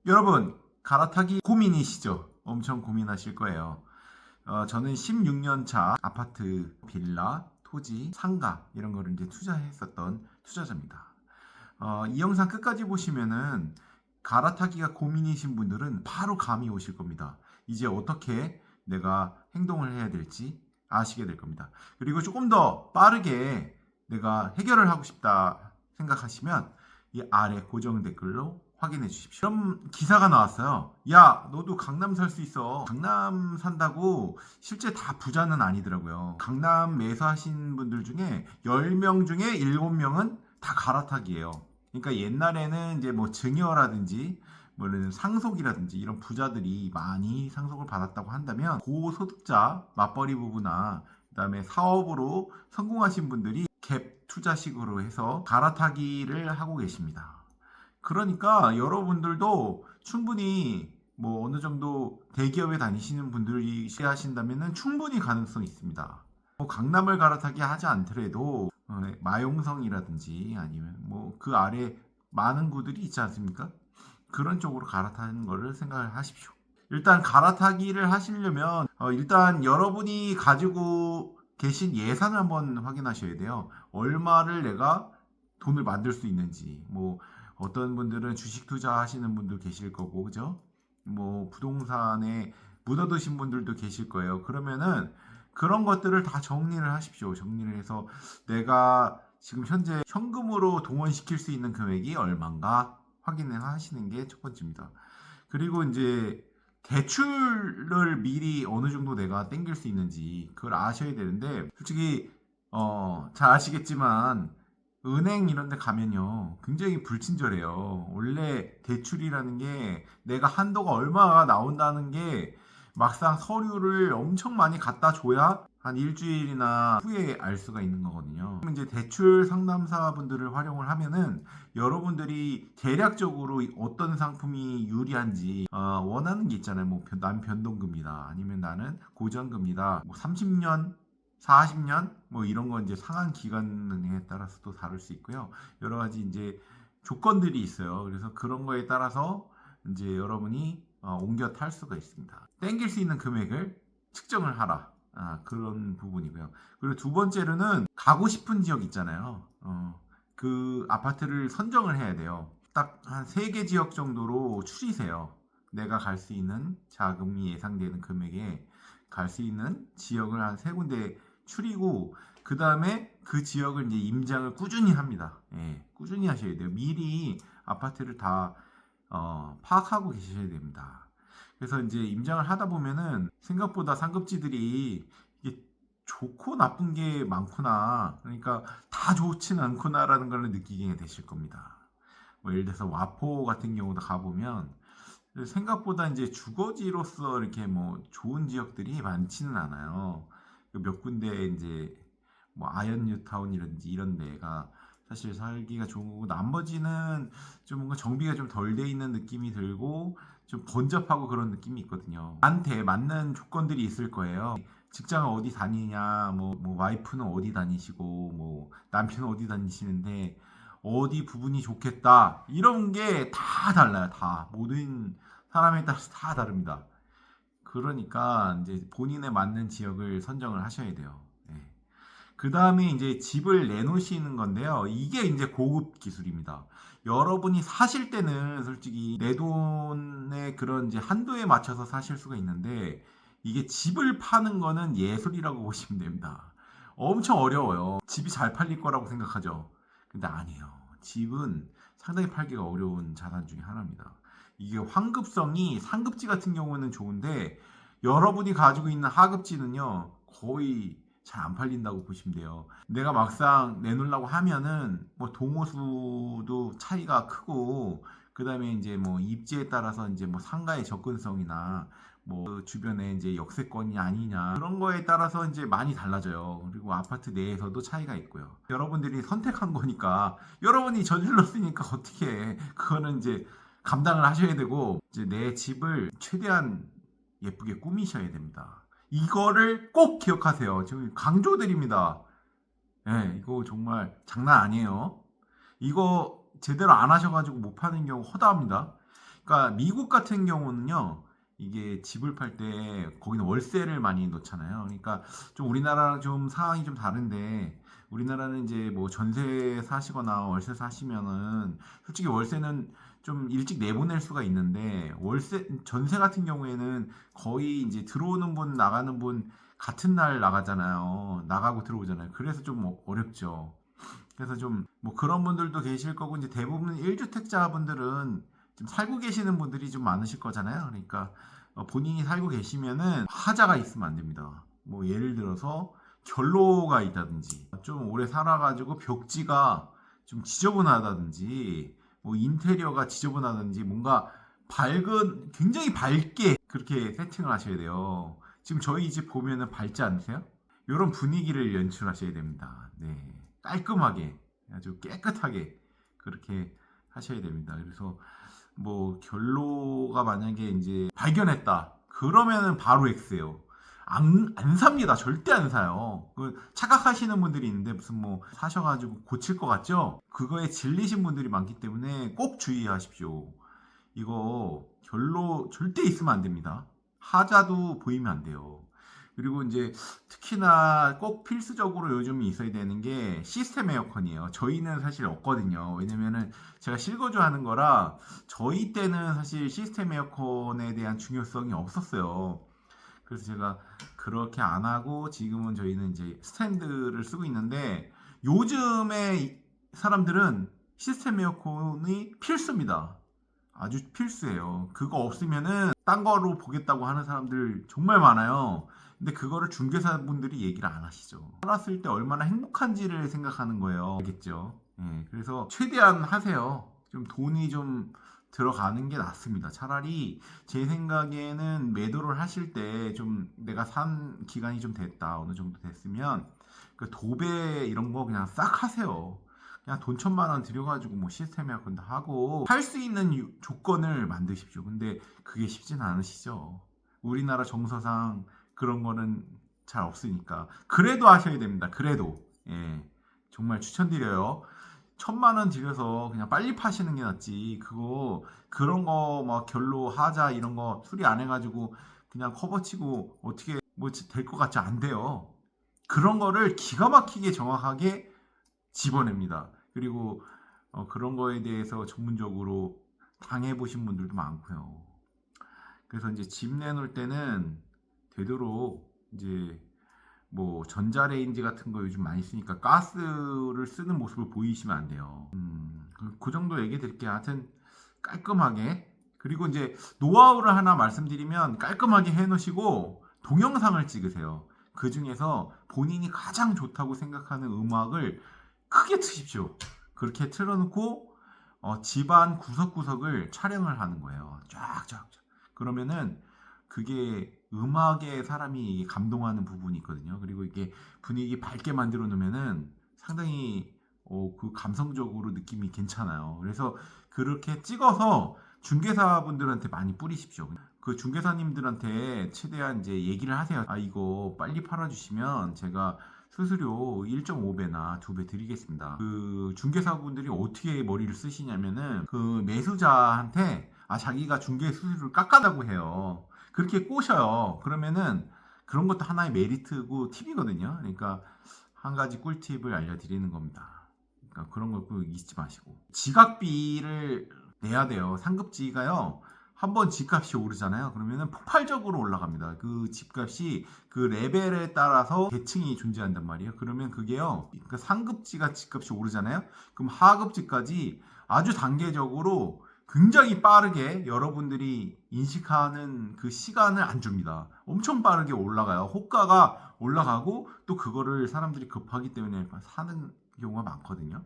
여러분, 갈아타기 고민이시죠? 엄청 고민하실 거예요. 저는 16년 차 아파트, 빌라, 토지, 상가 이런 거를 이제 투자했었던 투자자입니다. 이 영상 끝까지 보시면은 갈아타기가 고민이신 분들은 바로 감이 오실 겁니다. 이제 어떻게 내가 행동을 해야 될지 아시게 될 겁니다. 그리고 조금 더 빠르게 내가 해결을 하고 싶다 생각하시면 이 아래 고정 댓글로 확인해 주십시오. 그럼 기사가 나왔어요. 야, 너도 강남 살 수 있어. 강남 산다고 실제 다 부자는 아니더라고요. 강남 매수하신 분들 중에 10명 중에 7명은 다 갈아타기예요. 그러니까 옛날에는 이제 뭐 증여라든지 뭐 이런 상속이라든지 이런 부자들이 많이 상속을 받았다고 한다면 고소득자 맞벌이 부부나 그다음에 사업으로 성공하신 분들이 갭 투자식으로 해서 갈아타기를 하고 계십니다. 그러니까 여러분들도 충분히 뭐 어느 정도 대기업에 다니시는 분들이 하신다면 충분히 가능성이 있습니다. 뭐 강남을 갈아타기 하지 않더라도 마용성이라든지 아니면 뭐 그 아래 많은 구들이 있지 않습니까? 그런 쪽으로 갈아타는 거를 생각을 하십시오. 일단 갈아타기를 하시려면 일단 여러분이 가지고 계신 예산을 한번 확인하셔야 돼요. 얼마를 내가 돈을 만들 수 있는지. 뭐 어떤 분들은 주식 투자하시는 분도 계실 거고, 그죠? 뭐 부동산에 묻어두신 분들도 계실 거예요. 그러면은 그런 것들을 다 정리를 하십시오. 정리를 해서 내가 지금 현재 현금으로 동원시킬 수 있는 금액이 얼마인가 확인을 하시는 게 첫 번째입니다. 그리고 이제 대출을 미리 어느 정도 내가 땡길 수 있는지 그걸 아셔야 되는데 솔직히 잘 아시겠지만 은행 이런 데 가면요 굉장히 불친절해요. 원래 대출이라는 게 내가 한도가 얼마가 나온다는 게 막상 서류를 엄청 많이 갖다 줘야 한 일주일이나 후에 알 수가 있는 거거든요. 이제 대출 상담사 분들을 활용을 하면은 여러분들이 대략적으로 어떤 상품이 유리한지 원하는 게 있잖아요. 뭐 난 변동금이다. 아니면 나는 고정금이다. 뭐 30년 40년 뭐 이런 건 이제 상한 기간에 따라서 또 다를 수 있고요. 여러 가지 이제 조건들이 있어요. 그래서 그런 거에 따라서 이제 여러분이 옮겨 탈 수가 있습니다. 땡길 수 있는 금액을 측정을 하라. 그런 부분이고요. 그리고 두 번째로는 가고 싶은 지역 있잖아요. 그 아파트를 선정을 해야 돼요. 딱 한 3개 지역 정도로 추리세요. 내가 갈 수 있는 자금이 예상되는 금액에 갈 수 있는 지역을 한 3군데 추리고 그 다음에 그 지역을 이제 임장을 꾸준히 합니다. 예, 꾸준히 하셔야 돼요. 미리 아파트를 다 파악하고 계셔야 됩니다. 그래서 이제 임장을 하다 보면은 생각보다 상급지들이 이게 좋고 나쁜 게 많구나. 그러니까 다 좋지는 않구나라는 걸 느끼게 되실 겁니다. 뭐 예를 들어서 와포 같은 경우도 가보면 생각보다 이제 주거지로서 이렇게 뭐 좋은 지역들이 많지는 않아요. 몇 군데 이제 뭐 아현 뉴타운이라든지 이런 데가 사실 살기가 좋은 거고 나머지는 좀 뭔가 정비가 좀 덜 돼 있는 느낌이 들고 좀 번잡하고 그런 느낌이 있거든요. 나한테 맞는 조건들이 있을 거예요. 직장을 어디 다니냐, 뭐 와이프는 어디 다니시고, 뭐 남편은 어디 다니시는데 어디 부분이 좋겠다 이런 게 다 달라요. 다 모든 사람에 따라서 다 다릅니다. 그러니까 이제 본인에 맞는 지역을 선정을 하셔야 돼요. 네. 그 다음에 이제 집을 내놓으시는 건데요. 이게 이제 고급 기술입니다. 여러분이 사실 때는 솔직히 내 돈의 그런 이제 한도에 맞춰서 사실 수가 있는데 이게 집을 파는 거는 예술이라고 보시면 됩니다. 엄청 어려워요. 집이 잘 팔릴 거라고 생각하죠. 근데 아니에요. 집은 상당히 팔기가 어려운 자산 중에 하나입니다. 이게 환급성이 상급지 같은 경우는 좋은데 여러분이 가지고 있는 하급지는요 거의 잘 안 팔린다고 보시면 돼요. 내가 막상 내놓으려고 하면은 뭐 동호수도 차이가 크고 그 다음에 이제 뭐 입지에 따라서 이제 뭐 상가의 접근성이나 뭐 주변에 이제 역세권이 아니냐 그런 거에 따라서 이제 많이 달라져요. 그리고 아파트 내에서도 차이가 있고요. 여러분들이 선택한 거니까 여러분이 저질렀으니까 어떻게 해. 그거는 이제 감당을 하셔야 되고 이제 내 집을 최대한 예쁘게 꾸미셔야 됩니다. 이거를 꼭 기억하세요. 지금 강조드립니다. 예, 이거 정말 장난 아니에요. 이거 제대로 안 하셔가지고 못 파는 경우 허다합니다. 그러니까 미국 같은 경우는요. 이게 집을 팔 때 거기는 월세를 많이 놓잖아요. 그러니까 좀 우리나라랑 좀 상황이 좀 다른데 우리나라는 이제 뭐 전세 사시거나 월세 사시면은 솔직히 월세는 좀 일찍 내보낼 수가 있는데 월세 전세 같은 경우에는 거의 이제 들어오는 분 나가는 분 같은 날 나가잖아요. 나가고 들어오잖아요. 그래서 좀 어렵죠. 그래서 좀 뭐 그런 분들도 계실 거고 이제 대부분 1주택자 분들은 좀 살고 계시는 분들이 좀 많으실 거잖아요. 그러니까 본인이 살고 계시면은 하자가 있으면 안 됩니다. 뭐 예를 들어서 결로가 있다든지 좀 오래 살아가지고 벽지가 좀 지저분하다든지 뭐 인테리어가 지저분하다든지 뭔가 밝은 굉장히 밝게 그렇게 세팅을 하셔야 돼요. 지금 저희 집 보면은 밝지 않으세요? 이런 분위기를 연출하셔야 됩니다. 네. 깔끔하게 아주 깨끗하게 그렇게 하셔야 됩니다. 그래서 뭐 결로가 만약에 이제 발견했다 그러면은 바로 X예요. 안 삽니다. 절대 안 사요. 그 착각하시는 분들이 있는데 무슨 뭐 사셔가지고 고칠 것 같죠? 그거에 질리신 분들이 많기 때문에 꼭 주의하십시오. 이거 결로 절대 있으면 안 됩니다. 하자도 보이면 안 돼요. 그리고 이제 특히나 꼭 필수적으로 요즘 있어야 되는 게 시스템 에어컨이에요. 저희는 사실 없거든요. 왜냐면은 제가 실거주 하는 거라 저희 때는 사실 시스템 에어컨에 대한 중요성이 없었어요. 그래서 제가 그렇게 안 하고 지금은 저희는 이제 스탠드를 쓰고 있는데 요즘에 사람들은 시스템 에어컨이 필수입니다. 아주 필수예요. 그거 없으면은 딴 거로 보겠다고 하는 사람들 정말 많아요. 근데 그거를 중개사분들이 얘기를 안 하시죠. 살았을 때 얼마나 행복한지를 생각하는 거예요. 알겠죠? 예, 그래서 최대한 하세요. 좀 돈이 좀 들어가는 게 낫습니다. 차라리 제 생각에는 매도를 하실 때 좀 내가 산 기간이 좀 됐다. 어느 정도 됐으면 그 도배 이런 거 그냥 싹 하세요. 그냥 돈 1,000만 원 들여가지고 뭐 시스템 에어컨도 하고 할 수 있는 조건을 만드십시오. 근데 그게 쉽진 않으시죠. 우리나라 정서상 그런 거는 잘 없으니까. 그래도 하셔야 됩니다. 그래도. 예. 정말 추천드려요. 1,000만 원 들여서 그냥 빨리 파시는 게 낫지. 그거 그런 거 막 결로 하자 이런 거 수리 안 해가지고 그냥 커버치고 어떻게 뭐 될 것 같지 안 돼요. 그런 거를 기가 막히게 정확하게 집어냅니다. 그리고 그런 거에 대해서 전문적으로 당해보신 분들도 많고요. 그래서 이제 집 내놓을 때는 되도록 이제 뭐 전자레인지 같은 거 요즘 많이 쓰니까 가스를 쓰는 모습을 보이시면 안 돼요. 그 정도 얘기 드릴게요. 하여튼 깔끔하게 그리고 이제 노하우를 하나 말씀드리면 깔끔하게 해놓으시고 동영상을 찍으세요. 그 중에서 본인이 가장 좋다고 생각하는 음악을 크게 트십시오. 그렇게 틀어놓고 집안 구석구석을 촬영을 하는 거예요. 쫙쫙. 그러면은 그게 음악에 사람이 감동하는 부분이 있거든요. 그리고 이게 분위기 밝게 만들어 놓으면은 상당히 그 감성적으로 느낌이 괜찮아요. 그래서 그렇게 찍어서 중개사분들한테 많이 뿌리십시오. 그 중개사님들한테 최대한 이제 얘기를 하세요. 아, 이거 빨리 팔아주시면 제가 수수료 1.5배나 2배 드리겠습니다. 그 중개사분들이 어떻게 머리를 쓰시냐면은 그 매수자한테 자기가 중개 수수료를 깎아다고 해요. 그렇게 꼬셔요. 그러면은 그런 것도 하나의 메리트고 팁이거든요. 그러니까 한 가지 꿀팁을 알려드리는 겁니다. 그러니까 그런 거 꼭 잊지 마시고 지각비를 내야 돼요. 상급지가요. 한번 집값이 오르잖아요. 그러면은 폭발적으로 올라갑니다. 그 집값이 그 레벨에 따라서 계층이 존재한단 말이에요. 그러면 그게요. 그 상급지가 집값이 오르잖아요. 그럼 하급지까지 아주 단계적으로 굉장히 빠르게 여러분들이 인식하는 그 시간을 안 줍니다. 엄청 빠르게 올라가요. 호가가 올라가고 또 그거를 사람들이 급하기 때문에 사는 경우가 많거든요.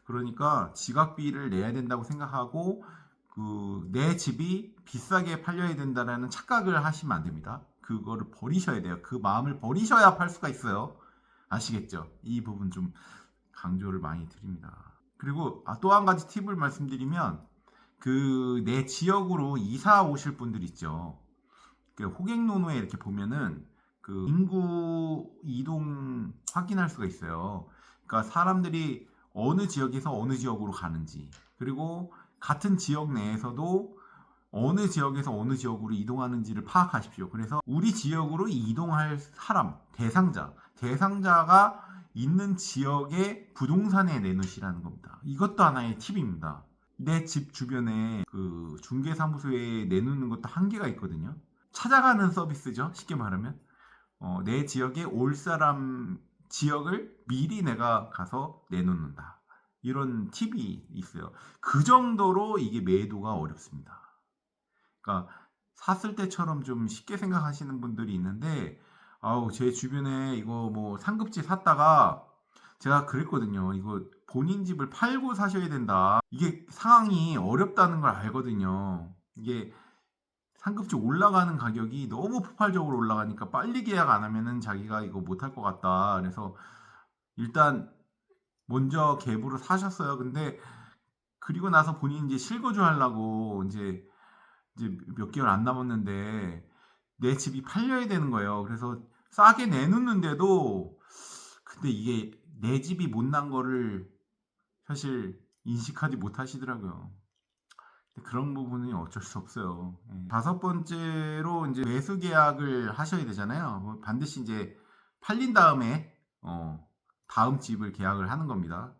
그러니까 지각비를 내야 된다고 생각하고 그 내 집이 비싸게 팔려야 된다라는 착각을 하시면 안 됩니다. 그거를 버리셔야 돼요. 그 마음을 버리셔야 팔 수가 있어요. 아시겠죠? 이 부분 좀 강조를 많이 드립니다. 그리고 또 한 가지 팁을 말씀드리면 그 내 지역으로 이사 오실 분들 있죠. 그 호갱노노에 이렇게 보면은 그 인구 이동 확인할 수가 있어요. 그러니까 사람들이 어느 지역에서 어느 지역으로 가는지 그리고 같은 지역 내에서도 어느 지역에서 어느 지역으로 이동하는지를 파악하십시오. 그래서 우리 지역으로 이동할 사람, 대상자가 있는 지역의 부동산에 내놓으시라는 겁니다. 이것도 하나의 팁입니다. 내 집 주변에 그 중개사무소에 내놓는 것도 한계가 있거든요. 찾아가는 서비스죠. 쉽게 말하면. 내 지역에 올 사람 지역을 미리 내가 가서 내놓는다. 이런 팁이 있어요. 그 정도로 이게 매도가 어렵습니다. 그러니까 샀을 때처럼 좀 쉽게 생각하시는 분들이 있는데, 아우, 제 주변에 이거 뭐 상급지 샀다가 제가 그랬거든요. 이거 본인 집을 팔고 사셔야 된다. 이게 상황이 어렵다는 걸 알거든요. 이게 상급지 올라가는 가격이 너무 폭발적으로 올라가니까 빨리 계약 안 하면은 자기가 이거 못할 것 같다. 그래서 일단 먼저 갭으로 사셨어요. 근데 그리고 나서 본인이 이제 실거주 하려고 이제 몇 개월 안 남았는데 내 집이 팔려야 되는 거예요. 그래서 싸게 내놓는데도 근데 이게 내 집이 못난 거를 사실 인식하지 못하시더라고요. 그런 부분이 어쩔 수 없어요. 다섯 번째로 이제 매수 계약을 하셔야 되잖아요. 뭐 반드시 이제 팔린 다음에 다음 집을 계약을 하는 겁니다.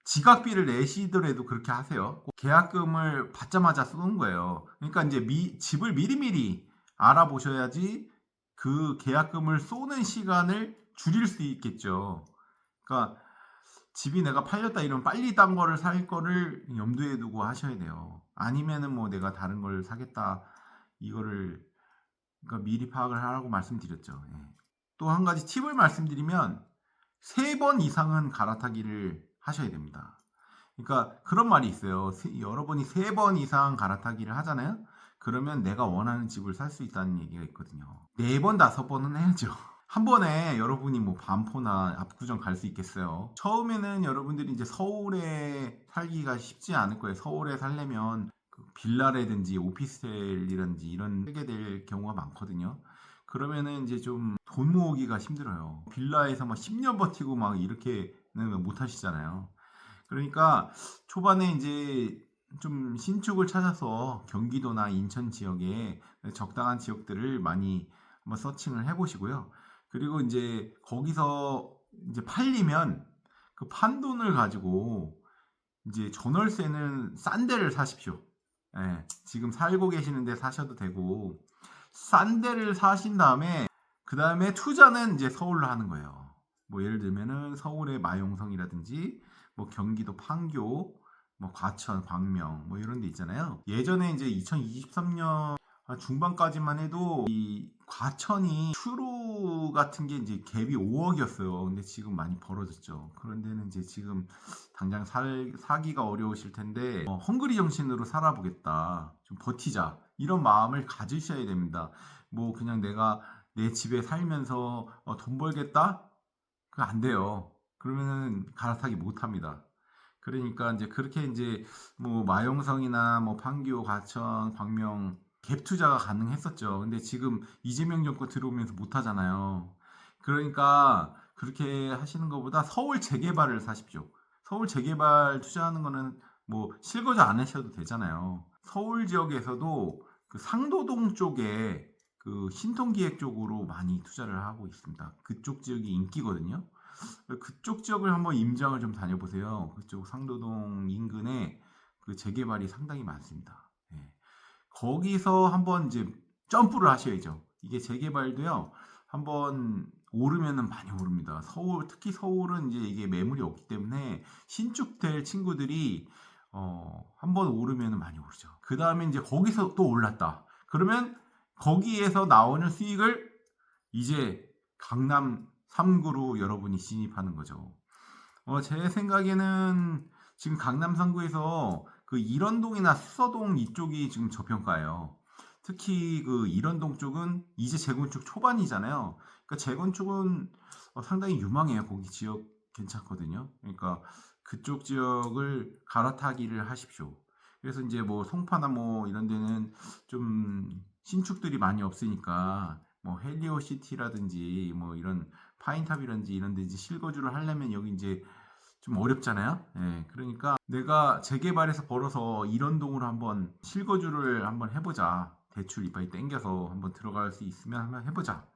지각비를 내시더라도 그렇게 하세요. 계약금을 받자마자 쏘는 거예요. 그러니까 이제 집을 미리미리 알아보셔야지 그 계약금을 쏘는 시간을 줄일 수 있겠죠. 그러니까 집이 내가 팔렸다 이러면 빨리 딴 거를 살 거를 염두에 두고 하셔야 돼요. 아니면은 뭐 내가 다른 걸 사겠다 이거를 그러니까 미리 파악을 하라고 말씀드렸죠. 또 한 가지 팁을 말씀드리면 3번 이상은 갈아타기를 하셔야 됩니다. 그러니까 그런 말이 있어요. 여러분이 3번 이상 갈아타기를 하잖아요. 그러면 내가 원하는 집을 살 수 있다는 얘기가 있거든요. 4번, 5번은 해야죠. 한 번에 여러분이 뭐 반포나 압구정 갈 수 있겠어요. 처음에는 여러분들이 이제 서울에 살기가 쉽지 않을 거예요. 서울에 살려면 그 빌라라든지 오피스텔이라든지 이런 하게 될 경우가 많거든요. 그러면은 이제 좀 돈 모으기가 힘들어요. 빌라에서 막 10년 버티고 막 이렇게는 못 하시잖아요. 그러니까 초반에 이제 좀 신축을 찾아서 경기도나 인천 지역에 적당한 지역들을 많이 한번 서칭을 해보시고요. 그리고 이제 거기서 이제 팔리면 그 판돈을 가지고 이제 전월세는 싼 데를 사십시오. 지금 살고 계시는데 사셔도 되고 싼 데를 사신 다음에 그 다음에 투자는 이제 서울로 하는 거예요. 뭐 예를 들면은 서울의 마용성이라든지 뭐 경기도 판교, 뭐 과천, 광명 뭐 이런 데 있잖아요. 예전에 이제 2023년 중반까지만 해도 이 과천이 추루 같은 게 이제 갭이 5억이었어요. 근데 지금 많이 벌어졌죠. 그런 데는 이제 지금 당장 사기가 어려우실 텐데 헝그리 정신으로 살아보겠다. 좀 버티자. 이런 마음을 가지셔야 됩니다. 뭐 그냥 내가 내 집에 살면서 돈 벌겠다? 그거 안 돼요. 그러면은 갈아타기 못 합니다. 그러니까 이제 그렇게 이제 뭐 마용성이나 뭐 판교, 과천, 광명 갭 투자가 가능했었죠. 근데 지금 이재명 정권 들어오면서 못 하잖아요. 그러니까 그렇게 하시는 것보다 서울 재개발을 사십시오. 서울 재개발 투자하는 거는 뭐 실거주 안 하셔도 되잖아요. 서울 지역에서도 그 상도동 쪽에 그 신통기획 쪽으로 많이 투자를 하고 있습니다. 그쪽 지역이 인기거든요. 그쪽 지역을 한번 임장을 좀 다녀보세요. 그쪽 상도동 인근에 그 재개발이 상당히 많습니다. 거기서 한번 이제 점프를 하셔야죠. 이게 재개발도요. 한번 오르면은 많이 오릅니다. 특히 서울은 이제 이게 매물이 없기 때문에 신축될 친구들이 한번 오르면은 많이 오르죠. 그 다음에 이제 거기서 또 올랐다. 그러면 거기에서 나오는 수익을 이제 강남 3구로 여러분이 진입하는 거죠. 제 생각에는 지금 강남 3구에서 그 일원동이나 수서동 이쪽이 지금 저평가예요. 특히 그 일원동 쪽은 이제 재건축 초반이잖아요. 그러니까 재건축은 상당히 유망해요. 거기 지역 괜찮거든요. 그러니까 그쪽 지역을 갈아타기를 하십시오. 그래서 이제 뭐 송파나 뭐 이런 데는 좀 신축들이 많이 없으니까 뭐 헬리오시티라든지 뭐 이런 파인탑이라든지 이런 데 이제 실거주를 하려면 여기 이제 좀 어렵잖아요. 예, 그러니까 내가 재개발해서 벌어서 일원동으로 한번 실거주를 한번 해보자. 대출 이빨이 땡겨서 한번 들어갈 수 있으면 한번 해보자.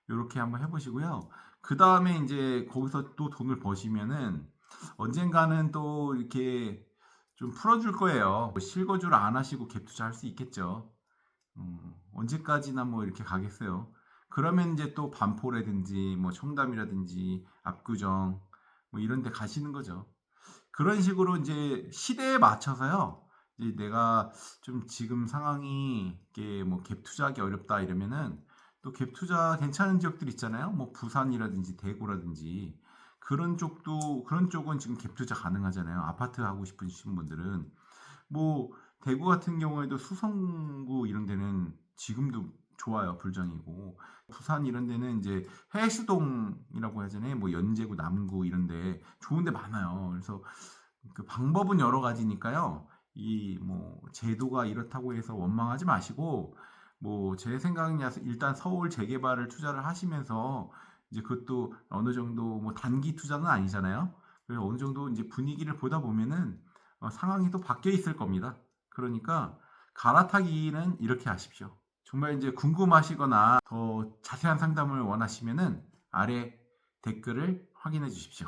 요렇게 한번 해보시고요. 그 다음에 이제 거기서 또 돈을 버시면은 언젠가는 또 이렇게 좀 풀어줄 거예요. 뭐 실거주를 안 하시고 갭 투자할 수 있겠죠. 언제까지나 뭐 이렇게 가겠어요. 그러면 이제 또 반포라든지 뭐 청담이라든지 압구정 뭐 이런 데 가시는 거죠. 그런 식으로 이제 시대에 맞춰서요. 이제 내가 좀 지금 상황이 이게 뭐 갭 투자하기 어렵다 이러면은 또 갭 투자 괜찮은 지역들 있잖아요. 뭐 부산이라든지 대구라든지 그런 쪽은 지금 갭 투자 가능하잖아요. 아파트 하고 싶으신 분들은 뭐 대구 같은 경우에도 수성구 이런 데는 지금도 좋아요. 불장이고 부산 이런 데는 이제 해수동이라고 하잖아요. 뭐 연제구, 남구 이런 데 좋은 데 많아요. 그래서 그 방법은 여러 가지니까요. 이 뭐 제도가 이렇다고 해서 원망하지 마시고 뭐 제 생각이야 일단 서울 재개발을 투자를 하시면서 이제 그것도 어느 정도 뭐 단기 투자는 아니잖아요. 그래서 어느 정도 이제 분위기를 보다 보면은 상황이 또 바뀌어 있을 겁니다. 그러니까 갈아타기는 이렇게 하십시오. 정말 이제 궁금하시거나 더 자세한 상담을 원하시면은 아래 댓글을 확인해 주십시오.